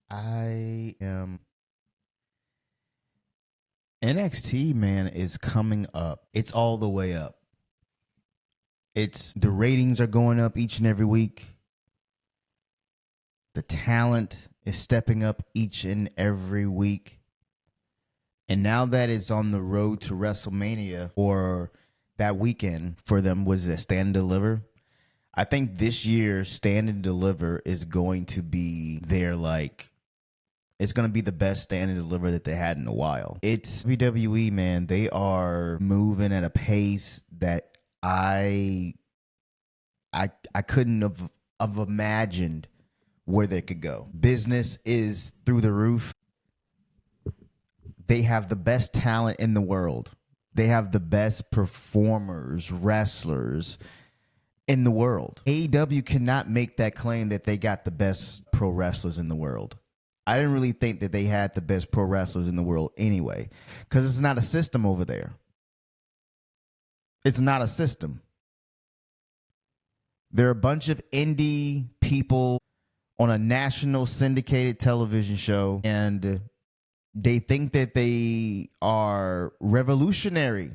I am NXT, man, is coming up. It's all the way up. It's the ratings are going up each and every week. The talent is stepping up each and every week. And now that it's on the road to WrestleMania, or that weekend for them was a Stand and Deliver. I think this year Stand and Deliver is going to be it's going to be the best Stand and Deliver that they had in a while. It's WWE, man. They are moving at a pace that I couldn't have imagined where they could go. Business is through the roof. They have the best talent in the world. They have the best performers, wrestlers in the world. AEW cannot make that claim that they got the best pro wrestlers in the world. I didn't really think that they had the best pro wrestlers in the world anyway, because it's not a system over there. It's not a system. They're a bunch of indie people on a national syndicated television show, and they think that they are revolutionary,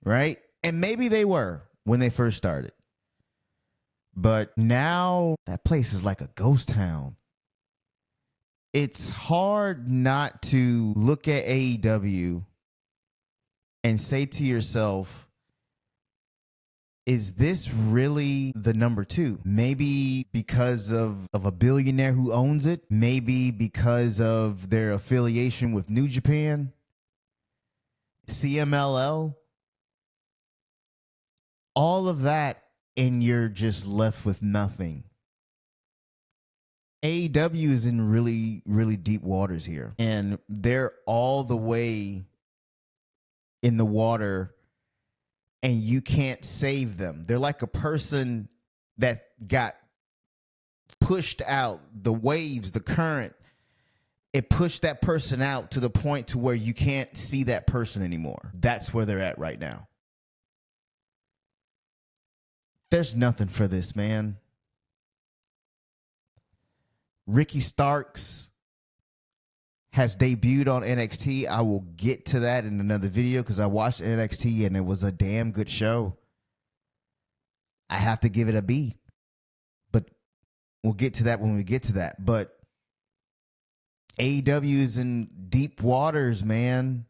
right? And maybe they were when they first started. But now that place is like a ghost town. It's hard not to look at AEW and say to yourself, is this really the number two? Maybe because of a billionaire who owns it. Maybe because of their affiliation with New Japan, CMLL. All of that, and you're just left with nothing. AEW is in really, really deep waters here. And they're all the way in the water, and you can't save them. They're like a person that got pushed out. The waves, the current, it pushed that person out to the point to where you can't see that person anymore. That's where they're at right now. There's nothing for this, man. Ricky Starks has debuted on NXT. I will get to that in another video because I watched NXT and it was a damn good show. I have to give it a B. But we'll get to that when we get to that. But AEW is in deep waters, man.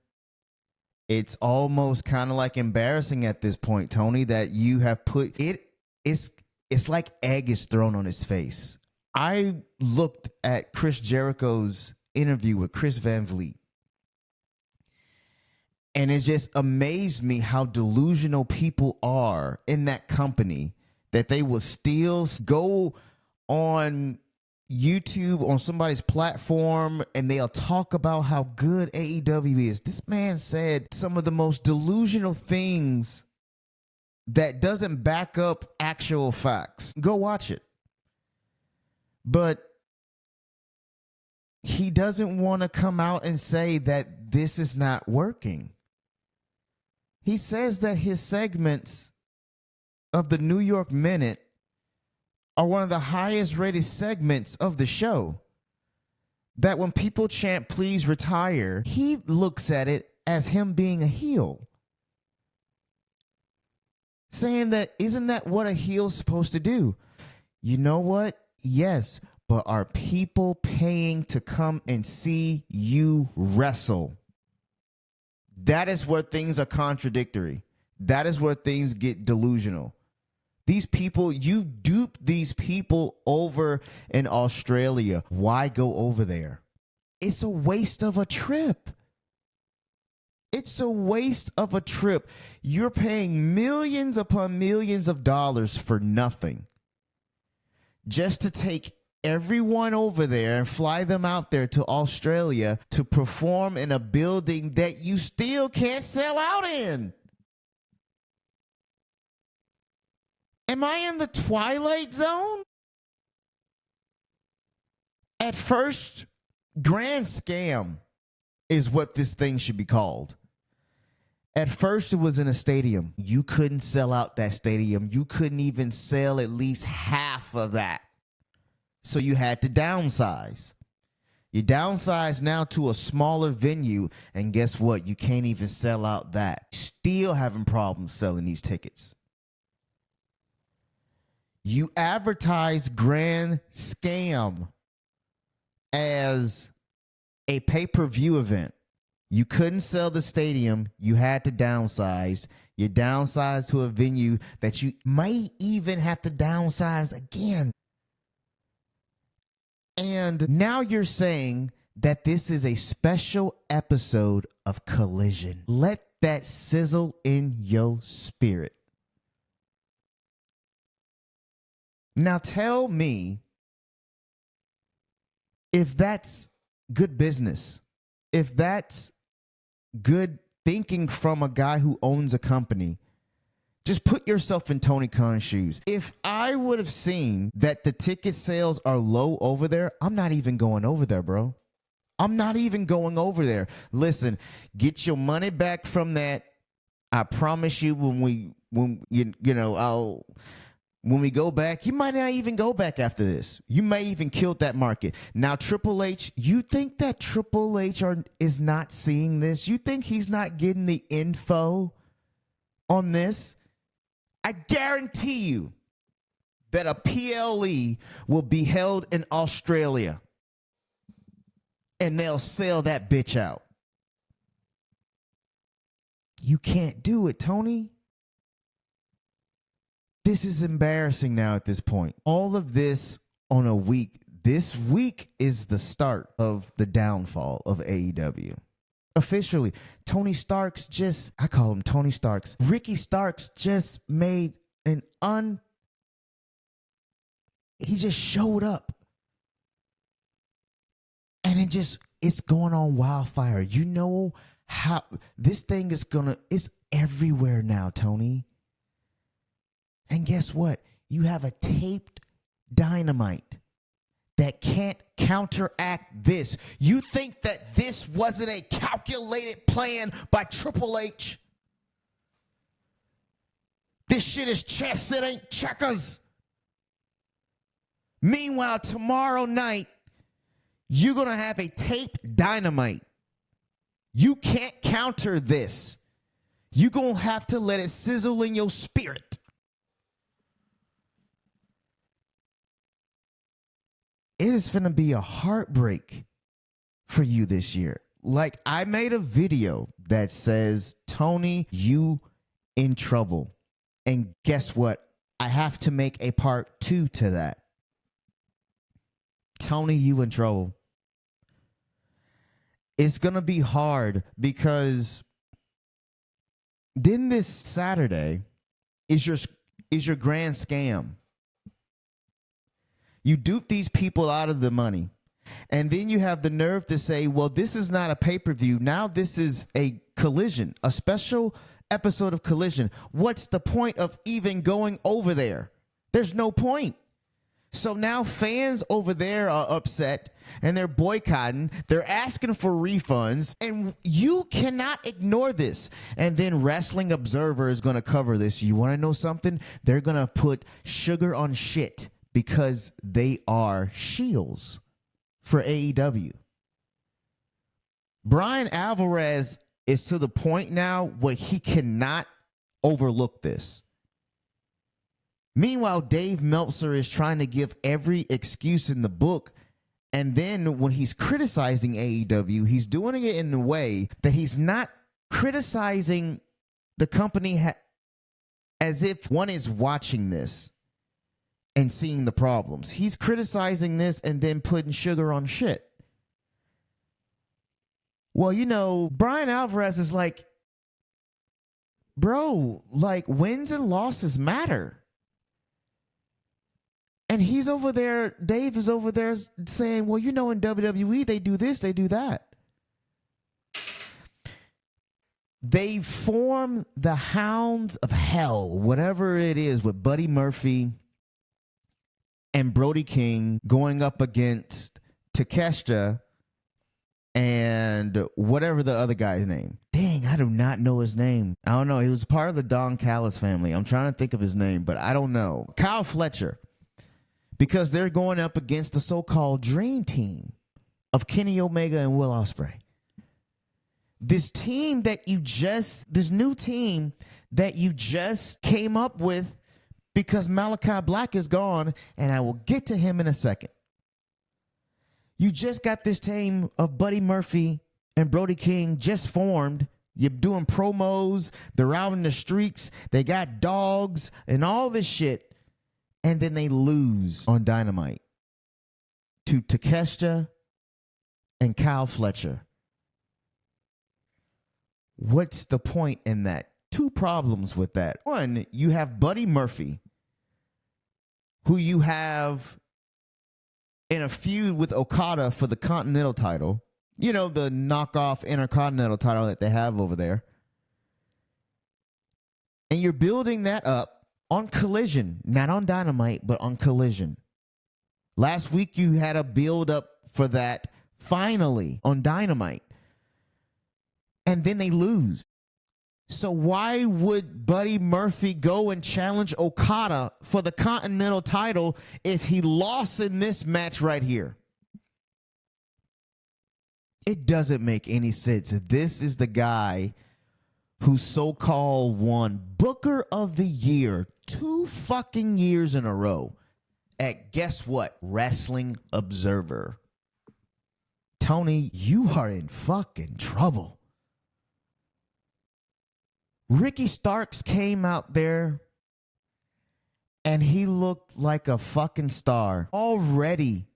It's almost kind of like embarrassing at this point, Tony, that you have put it. It's like egg is thrown on his face. I looked at Chris Jericho's interview with Chris Van Vliet, and it just amazed me how delusional people are in that company, that they will still go on YouTube, on somebody's platform, and they'll talk about how good AEW is. This man said some of the most delusional things that doesn't back up actual facts. Go watch it. But he doesn't want to come out and say that this is not working. He says that his segments of the New York Minute are one of the highest rated segments of the show. That when people chant, "Please retire," he looks at it as him being a heel. Saying that, isn't that what a heel's supposed to do? You know what? Yes, but are people paying to come and see you wrestle? That is where things are contradictory. That is where things get delusional. These people, you dupe these people over in Australia. Why go over there? It's a waste of a trip. It's a waste of a trip. You're paying millions upon millions of dollars for nothing. Just to take everyone over there and fly them out there to Australia to perform in a building that you still can't sell out in. Am I in the Twilight Zone? At first, Grand Scam is what this thing should be called. At first, it was in a stadium. You couldn't sell out that stadium. You couldn't even sell at least half of that. So you had to downsize. You downsize now to a smaller venue, and guess what? You can't even sell out that. Still having problems selling these tickets. You advertise Grand Scam as a pay-per-view event. You couldn't sell the stadium. You had to downsize. You downsized to a venue that you might even have to downsize again. And now you're saying that this is a special episode of Collision. Let that sizzle in your spirit. Now tell me if that's good business, if that's good thinking from a guy who owns a company. Just put yourself in Tony Khan's shoes. If I would have seen that the ticket sales are low over there, I'm not even going over there, bro. I'm not even going over there. Listen, get your money back from that. I promise you, when we go back, you might not even go back after this. You may even kill that market. Now, Triple H, you think that Triple H is not seeing this? You think he's not getting the info on this? I guarantee you that a PLE will be held in Australia and they'll sell that bitch out. You can't do it, Tony. This is embarrassing now at this point. All of this on a week. This week is the start of the downfall of AEW. Officially, Tony Starks I call him Tony Starks. Ricky Starks just made he just showed up. And it's going on wildfire. You know how this thing is it's everywhere now, Tony. And guess what? You have a taped Dynamite that can't counteract this. You think that this wasn't a calculated plan by Triple H? This shit is chess, it ain't checkers. Meanwhile, tomorrow night, you're going to have a taped Dynamite. You can't counter this. You're going to have to let it sizzle in your spirit. It is going to be a heartbreak for you this year. Like, I made a video that says, Tony, you in trouble. And guess what? I have to make a part 2 to that. Tony, you in trouble. It's going to be hard because then this Saturday is your grand scam. You dupe these people out of the money. And then you have the nerve to say, well, this is not a pay-per-view. Now this is a Collision, a special episode of Collision. What's the point of even going over there? There's no point. So now fans over there are upset and they're boycotting. They're asking for refunds. And you cannot ignore this. And then Wrestling Observer is going to cover this. You want to know something? They're going to put sugar on shit. Because they are shields for AEW. Brian Alvarez is to the point now where he cannot overlook this. Meanwhile, Dave Meltzer is trying to give every excuse in the book. And then when he's criticizing AEW, he's doing it in a way that he's not criticizing the company as if one is watching this and seeing the problems. He's criticizing this and then putting sugar on shit. Well, you know, Brian Alvarez is like, bro, like, wins and losses matter. And he's over there, Dave is over there saying, well, you know, in WWE, they do this, they do that. They form the Hounds of Hell, whatever it is, with Buddy Murphy and Brody King going up against Takeshita and whatever the other guy's name. Dang, I do not know his name. I don't know. He was part of the Don Callis family. I'm trying to think of his name, but I don't know. Kyle Fletcher. Because they're going up against the so-called Dream Team. of Kenny Omega and Will Ospreay. This new team that you just came up with because Malachi Black is gone, and I will get to him in a second. You just got this team of Buddy Murphy and Brody King just formed. You're doing promos. They're out in the streets. They got dogs and all this shit. And then they lose on Dynamite to Takeshita and Kyle Fletcher. What's the point in that? Two problems with that. One, you have Buddy Murphy, who you have in a feud with Okada for the Continental title. You know, the knockoff Intercontinental title that they have over there. And you're building that up on Collision. Not on Dynamite, but on Collision. Last week you had a build up for that finally on Dynamite. And then they lose. So why would Buddy Murphy go and challenge Okada for the Continental title if he lost in this match right here? It doesn't make any sense. This is the guy who so-called won Booker of the Year 2 fucking years in a row at, guess what? Wrestling Observer. Tony, you are in fucking trouble. Ricky Starks came out there and he looked like a fucking star already.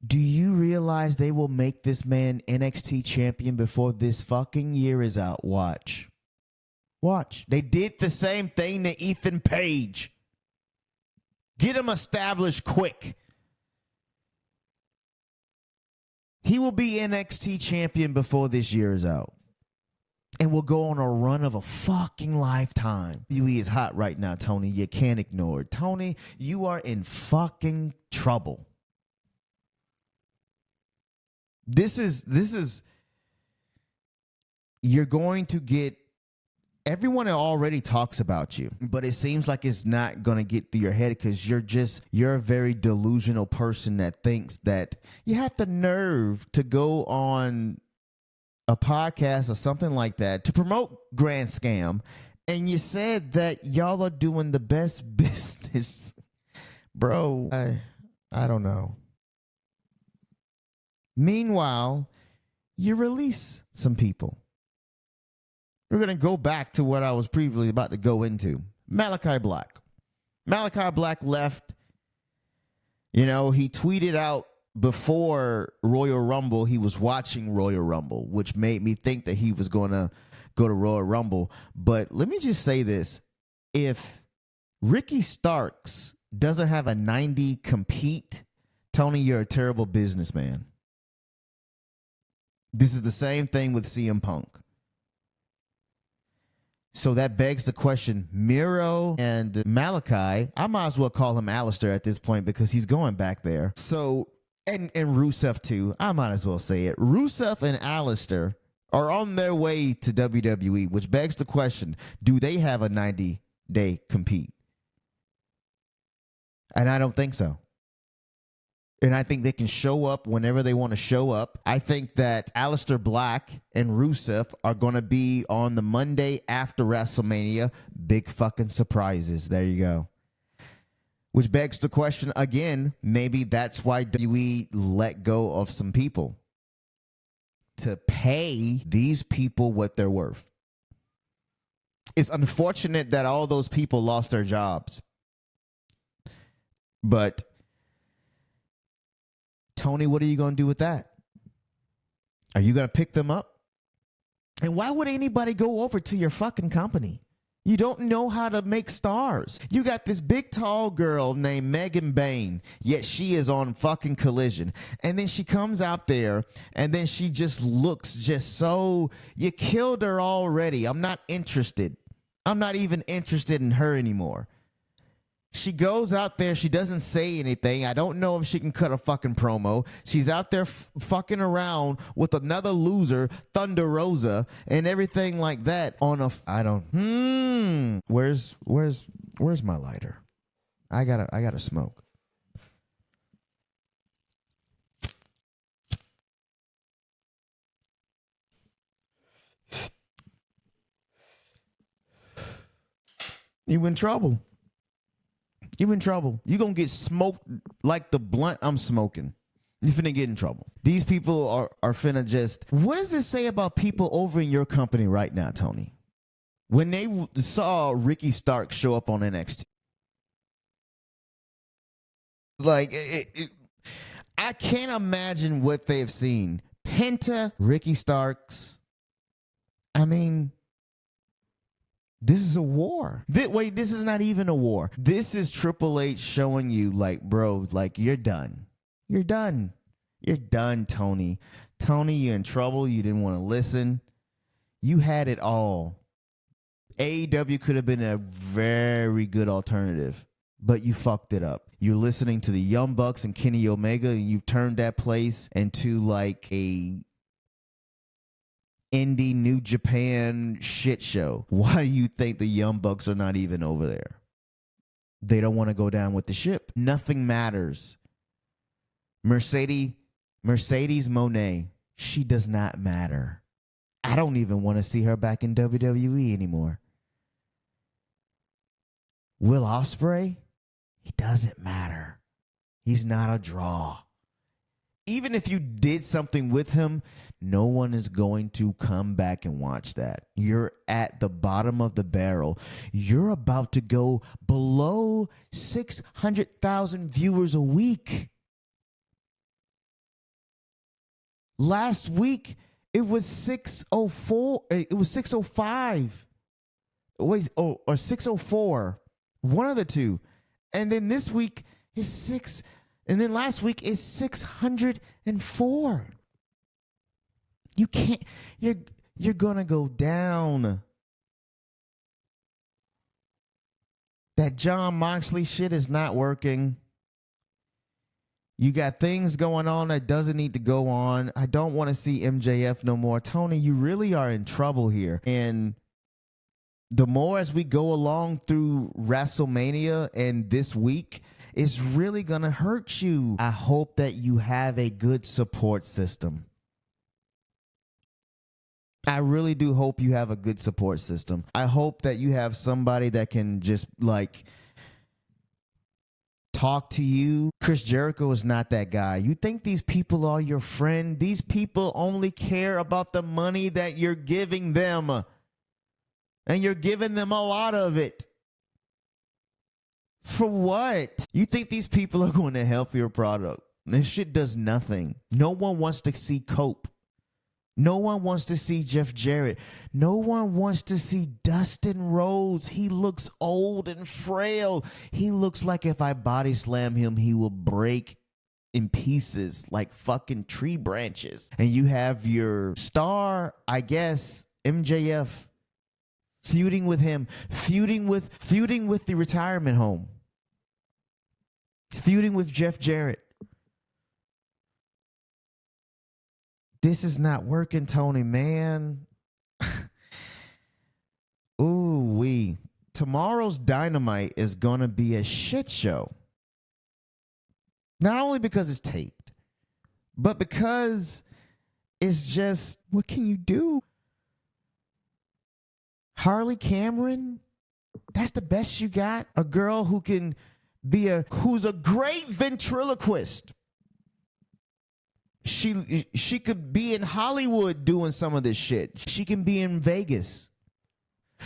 Do you realize they will make this man NXT champion before this fucking year is out? Watch. Watch. They did the same thing to Ethan Page. Get him established quick. He will be NXT champion before this year is out. And we'll go on a run of a fucking lifetime. WWE is hot right now, Tony. You can't ignore it. Tony, you are in fucking trouble. This is, you're going to get, everyone already talks about you, but it seems like it's not going to get through your head because you're a very delusional person that thinks that you have the nerve to go on a podcast or something like that to promote Grand Scam, and you said that y'all are doing the best business. Bro, I don't know. Meanwhile, you release some people. We're going to go back to what I was previously about to go into. Malachi Black. Malachi Black left. You know, he tweeted out before Royal Rumble, he was watching Royal Rumble, which made me think that he was going to go to Royal Rumble. But let me just say this. If Ricky Starks doesn't have a 90 compete, Tony, you're a terrible businessman. This is the same thing with CM Punk. So that begs the question, Miro and Malachi, I might as well call him Alistair at this point because he's going back there. So, and Rusev too, I might as well say it. Rusev and Alistair are on their way to WWE, which begs the question, do they have a 90-day compete? And I don't think so. And I think they can show up whenever they want to show up. I think that Aleister Black and Rusev are going to be on the Monday after WrestleMania. Big fucking surprises. There you go. Which begs the question again, maybe that's why WWE let go of some people. To pay these people what they're worth. It's unfortunate that all those people lost their jobs. But Tony, what are you going to do with that? Are you going to pick them up? And why would anybody go over to your fucking company? You don't know how to make stars. You got this big, tall girl named Megan Bain, yet she is on fucking Collision. And then she comes out there, and then she just looks just so, you killed her already. I'm not interested. I'm not even interested in her anymore. She goes out there. She doesn't say anything. I don't know if she can cut a fucking promo. She's out there fucking around with another loser, Thunder Rosa, and everything like that on a, I don't, where's my lighter? I gotta smoke. You in trouble. You in trouble. You gonna get smoked like the blunt I'm smoking. You finna get in trouble. These people are finna just. What does this say about people over in your company right now, Tony? When they saw Ricky Starks show up on NXT, like I can't imagine what they've seen. Penta, Ricky Starks. I mean, this is a war. Wait, this is not even a war. This is Triple H showing you, like, bro, like, you're done. You're done. You're done, Tony. Tony, you're in trouble. You didn't want to listen. You had it all. AEW could have been a very good alternative, but you fucked it up. You're listening to the Young Bucks and Kenny Omega, and you've turned that place into like a indie New Japan shit show. Why do you think the Young Bucks are not even over there? They don't want to go down with the ship. Nothing matters. Mercedes Moné, she does not matter. I don't even want to see her back in WWE anymore. Will Ospreay, he doesn't matter. He's not a draw. Even if you did something with him, no one is going to come back and watch that. You're at the bottom of the barrel. You're about to go below 600,000 viewers a week. Last week, it was 604. It was 605. Or 604. One of the two. And then this week is 6. And then last week is 604. You can't. You're gonna go down. That John Moxley shit is not working. You got things going on that doesn't need to go on. I don't want to see MJF no more. Tony, you really are in trouble here. And the more as we go along through WrestleMania and this week, it's really going to hurt you. I hope that you have a good support system. I really do hope you have a good support system. I hope that you have somebody that can just like talk to you. Chris Jericho is not that guy. You think these people are your friend? These people only care about the money that you're giving them. And you're giving them a lot of it. For what? You think these people are going to help your product? This shit does nothing. No one wants to see Cope. No one wants to see Jeff Jarrett. No one wants to see Dustin Rhodes. He looks old and frail. He looks like if I body slam him, he will break in pieces like fucking tree branches. And you have your star, I guess, MJF, feuding with him, feuding with the retirement home, feuding with Jeff Jarrett. This is not working, Tony, man. Ooh-wee. Tomorrow's Dynamite is going to be a shit show. Not only because it's taped, but because it's just, what can you do? Harley Cameron, that's the best you got? A girl who can be who's a great ventriloquist. She could be in Hollywood doing some of this shit. She can be in Vegas.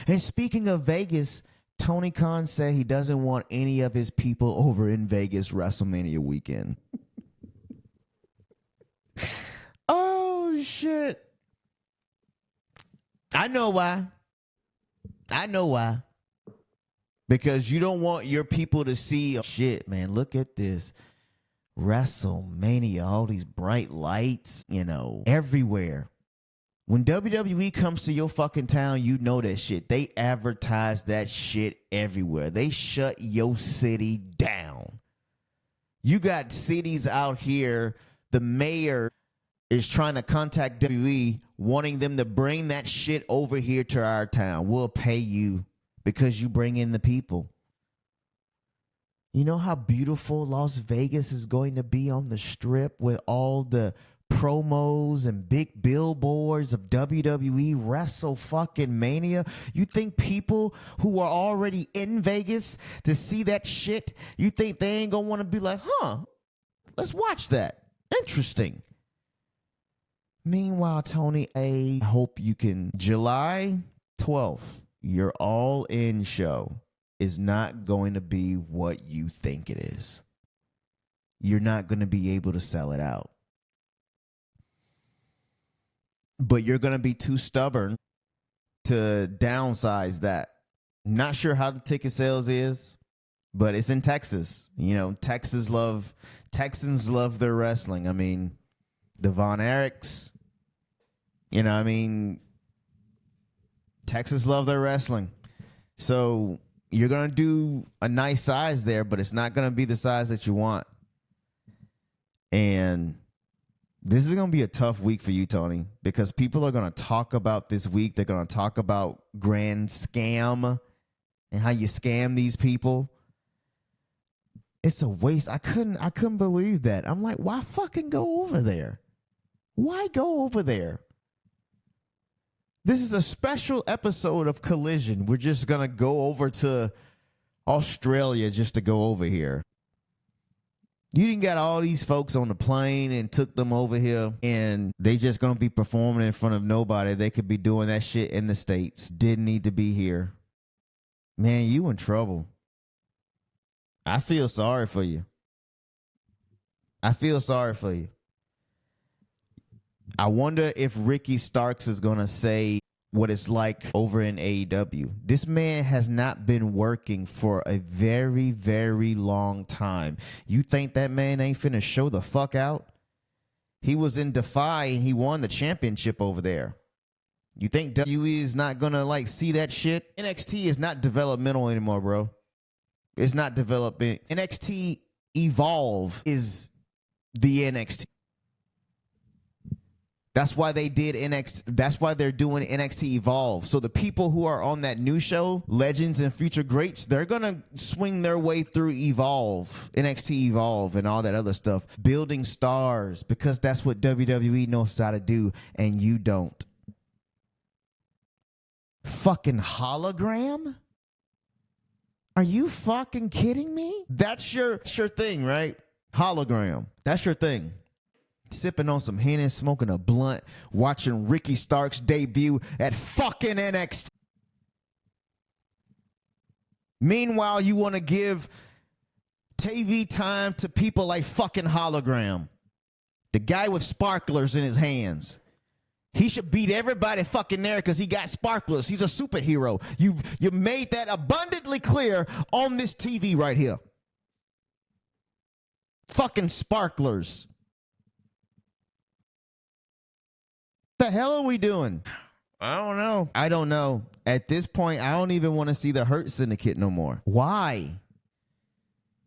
And speaking of Vegas, Tony Khan said he doesn't want any of his people over in Vegas WrestleMania weekend. Oh, shit. I know why. Because you don't want your people to see, oh, shit, man, look at this. WrestleMania, all these bright lights, everywhere. When WWE comes to your fucking town, you know that shit. They advertise that shit everywhere. They shut your city down. You got cities out here, the mayor is trying to contact WWE, wanting them to bring that shit over here to our town. We'll pay you because you bring in the people. You know how beautiful Las Vegas is going to be on the strip with all the promos and big billboards of WWE Wrestle fucking Mania. You think people who are already in Vegas to see that shit, you think they ain't gonna want to be like, let's watch that. Interesting. Meanwhile, Tony, I hope you can. July 12th, your all-in show is not going to be what you think it is. You're not going to be able to sell it out. But you're going to be too stubborn to downsize that. Not sure how the ticket sales is, but it's in Texas. You know, Texans love their wrestling. I mean, the Von Erichs, you know, I mean, Texas love their wrestling. So you're going to do a nice size there, but it's not going to be the size that you want. And this is going to be a tough week for you, Tony, because people are going to talk about this week. They're going to talk about Grand Scam and how you scam these people. It's a waste. I couldn't believe that. I'm like, why fucking go over there? Why go over there? This is a special episode of Collision. We're just going to go over to Australia just to go over here. You didn't got all these folks on the plane and took them over here, and they just going to be performing in front of nobody. They could be doing that shit in the States. Didn't need to be here. Man, you in trouble. I feel sorry for you. I feel sorry for you. I wonder if Ricky Starks is going to say what it's like over in AEW. This man has not been working for a very, very long time. You think that man ain't finna show the fuck out? He was in Defy and he won the championship over there. You think WWE is not gonna like see that shit? NXT is not developmental anymore, bro. It's not developing. NXT Evolve is the NXT. That's why they did NXT. That's why they're doing NXT Evolve. So the people who are on that new show, Legends and Future Greats, they're going to swing their way through Evolve, NXT Evolve and all that other stuff. Building stars, because that's what WWE knows how to do and you don't. Fucking hologram? Are you fucking kidding me? That's your thing, right? Hologram. That's your thing. Sipping on some Henny, smoking a blunt, watching Ricky Starks debut at fucking NXT. Meanwhile, you want to give TV time to people like fucking Hologram. The guy with sparklers in his hands. He should beat everybody fucking there because he got sparklers. He's a superhero. You made that abundantly clear on this TV right here. Fucking sparklers. The hell are we doing? I don't know. At this point, I don't even want to see the Hurt Syndicate no more. Why?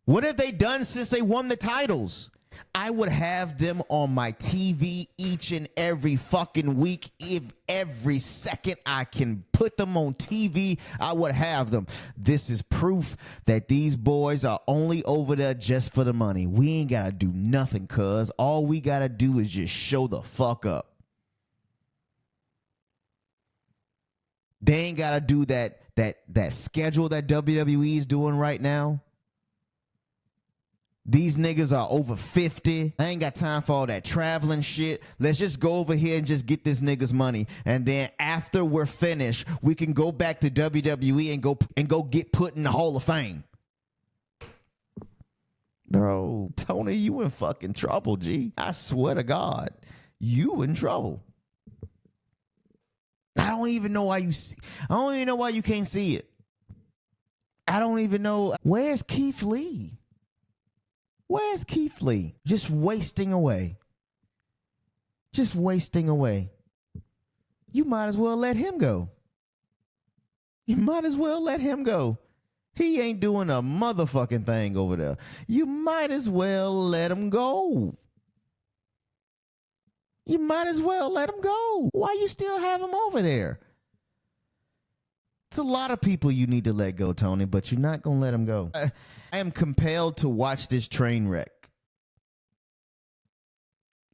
What have they done since they won the titles? I would have them on my TV each and every fucking week. If every second I can put them on TV, I would have them. This is proof that these boys are only over there just for the money. We ain't got to do nothing, cuz. All we got to do is just show the fuck up. They ain't got to do that schedule that WWE is doing right now. These niggas are over 50. I ain't got time for all that traveling shit. Let's just go over here and just get this nigga's money. And then after we're finished, we can go back to WWE and go get put in the Hall of Fame. Bro, Tony, you in fucking trouble, G. I swear to God, you in trouble. I don't even know why you can't see it. I don't even know. Where's Keith Lee? Where's Keith Lee? Just wasting away. Just wasting away. You might as well let him go. You might as well let him go. He ain't doing a motherfucking thing over there. You might as well let him go. You might as well let him go. Why you still have him over there? It's a lot of people you need to let go, Tony, but you're not going to let him go. I am compelled to watch this train wreck.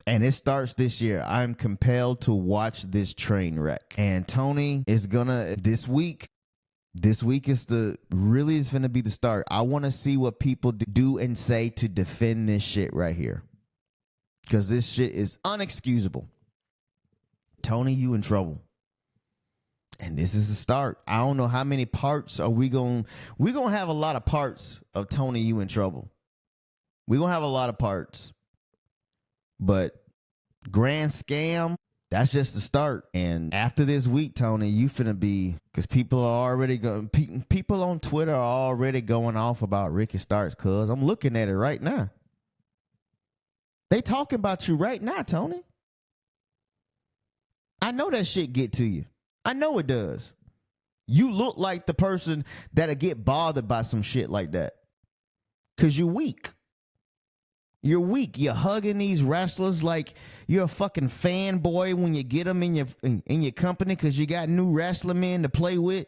And it starts this year. I'm compelled to watch this train wreck. And Tony is gonna this week is going to be the start. I want to see what people do and say to defend this shit right here. Because this shit is unexcusable. Tony, you in trouble. And this is the start. I don't know how many parts are we're going to have a lot of parts of Tony, you in trouble. We're going to have a lot of parts. But Grand Scam, that's just the start. And after this week, Tony, you finna be, because people are already going, people on Twitter are already going off about Ricky Starks, cuz I'm looking at it right now. They talking about you right now, Tony. I know that shit get to you. I know it does. You look like the person that'll get bothered by some shit like that. Because you're weak. You're weak. You're hugging these wrestlers like you're a fucking fanboy when you get them in your company because you got new wrestling men to play with.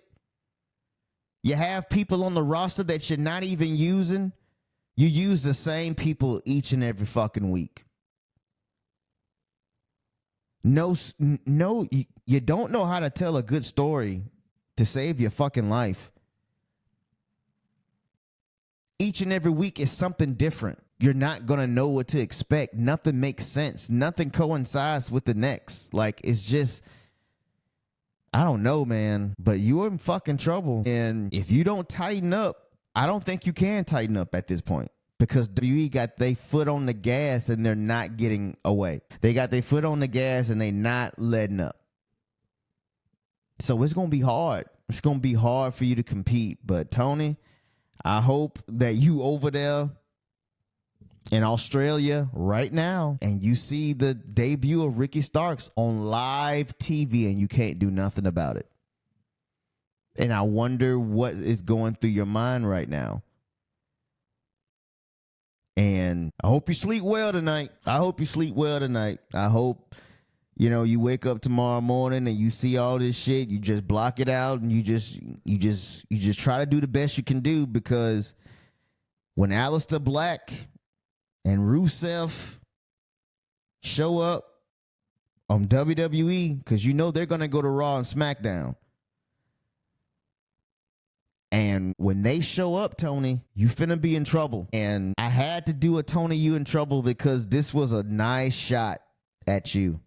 You have people on the roster that you're not even using. You use the same people each and every fucking week. No, you don't know how to tell a good story to save your fucking life. Each and every week is something different. You're not going to know what to expect. Nothing makes sense. Nothing coincides with the next. Like, it's just, I don't know, man. But you're in fucking trouble. And if you don't tighten up, I don't think you can tighten up at this point. Because WWE got their foot on the gas and they're not getting away. They got their foot on the gas and they not letting up. So it's going to be hard. It's going to be hard for you to compete. But Tony, I hope that you over there in Australia right now and you see the debut of Ricky Starks on live TV and you can't do nothing about it. And I wonder what is going through your mind right now. And I hope you sleep well tonight. I hope you wake up tomorrow morning and you see all this shit. You just block it out and you just try to do the best you can do, because when Aleister Black and Rusev show up on WWE, because you know they're going to go to Raw and SmackDown. And when they show up, Tony, you finna be in trouble. And I had to do a Tony, you in trouble, because this was a nice shot at you.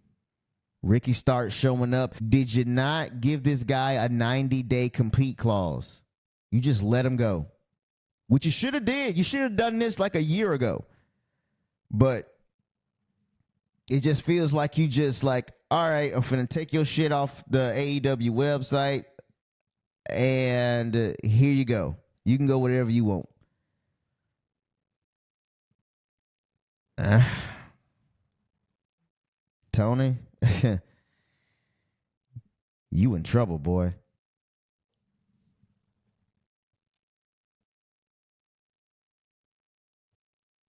Ricky Starks showing up. Did you not give this guy a 90-day compete clause? You just let him go. Which you should have did. You should have done this like a year ago. But it just feels like you just like, all right, I'm finna take your shit off the AEW website. And here you go. You can go whatever you want. Tony, you in trouble, boy.